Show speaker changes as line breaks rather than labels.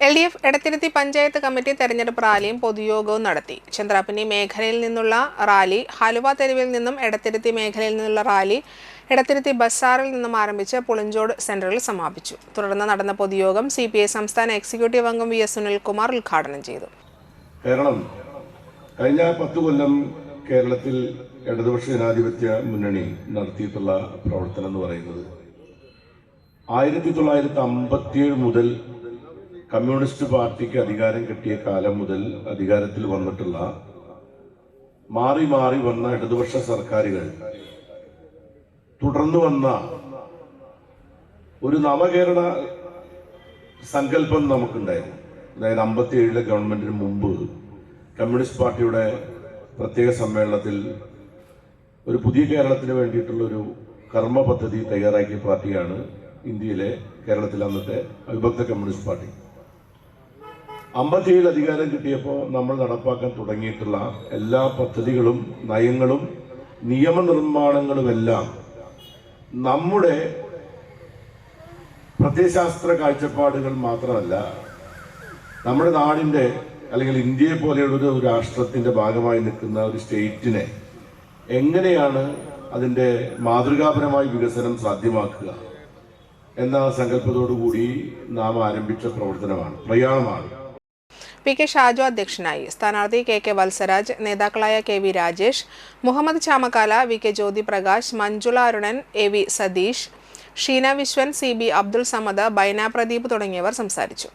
LDF Edathiruthy panchayat committee തെരഞ്ഞെടുപ്പ് റാലിയും പൊതുയോഗവും നടത്തി. ചന്ദ്രാപിന്നി മേഖലയിൽ നിന്നുള്ള റാലി, ഹലുവ തെരുവിൽ നിന്നും എടത്തിരുത്തി മേഖലയിൽ നിന്നുള്ള റാലി എടത്തിരുത്തി ബസാറിൽ നിന്നും ആരംഭിച്ച് പുളിഞ്ചോട് സെന്ററിൽ സമാപിച്ചു. തുടർന്ന് നടന്ന പൊതുയോഗം CPI സംസ്ഥാന എക്സിക്യൂട്ടീവ് അംഗം VS സുനിൽകുമാർ ഉദ്ഘാടനം ചെയ്തു.
കേരളം കഴിഞ്ഞ 10 കൊല്ലം കേരളത്തിൽ ഇടതുപക്ഷ ജനാധിപത്യ മുന്നണി നടത്തിയിട്ടുള്ള പ്രവർത്തനം എന്ന് പറയുന്നത് 1957 മുതൽ കമ്മ്യൂണിസ്റ്റ് പാർട്ടിക്ക് അധികാരം കിട്ടിയ കാലം മുതൽ അധികാരത്തിൽ വന്നിട്ടുള്ള മാറി മാറി വന്ന ഇടതുപക്ഷ സർക്കാരുകൾ തുടർന്നു വന്ന ഒരു നവകേരള സങ്കല്പം നമുക്കുണ്ടായിരുന്നു. അതായത് 57 ഗവൺമെന്റിന് മുമ്പ് കമ്മ്യൂണിസ്റ്റ് പാർട്ടിയുടെ പ്രത്യേക സമ്മേളനത്തിൽ ഒരു പുതിയ കേരളത്തിന് വേണ്ടിയിട്ടുള്ള ഒരു കർമ്മ പദ്ധതി തയ്യാറാക്കിയ പാർട്ടിയാണ് ഇന്ത്യയിലെ കേരളത്തിലെ അന്നത്തെ അവിഭക്ത കമ്മ്യൂണിസ്റ്റ് പാർട്ടി. 57 അധികാരം കിട്ടിയപ്പോൾ നമ്മൾ നടപ്പാക്കാൻ തുടങ്ങിയിട്ടുള്ള എല്ലാ പദ്ധതികളും നയങ്ങളും നിയമനിർമ്മാണങ്ങളുമെല്ലാം നമ്മുടെ പ്രത്യയശാസ്ത്ര കാഴ്ചപ്പാടുകൾ മാത്രമല്ല, നമ്മുടെ നാടിൻ്റെ അല്ലെങ്കിൽ ഇന്ത്യയെ പോലെയുള്ള ഒരു രാഷ്ട്രത്തിന്റെ ഭാഗമായി നിൽക്കുന്ന ഒരു സ്റ്റേറ്റിനെ എങ്ങനെയാണ് അതിൻ്റെ മാതൃകാപരമായ വികസനം സാധ്യമാക്കുക എന്ന സങ്കല്പത്തോടുകൂടി നാം ആരംഭിച്ച പ്രയാണമാണ്.
PK ഷാജു അധ്യക്ഷനായി. സ്ഥാനാർത്ഥി KK വത്സരാജ്, നേതാക്കളായ KV രാജേഷ്, മുഹമ്മദ് ചാമക്കാല, VK ജ്യോതി പ്രകാശ്, മഞ്ജുള അരുണൻ, AV സതീഷ്, ഷീന വിശ്വൻ, CB അബ്ദുൾ സമദ്, ബൈന പ്രദീപ് തുടങ്ങിയവർ സംസാരിച്ചു.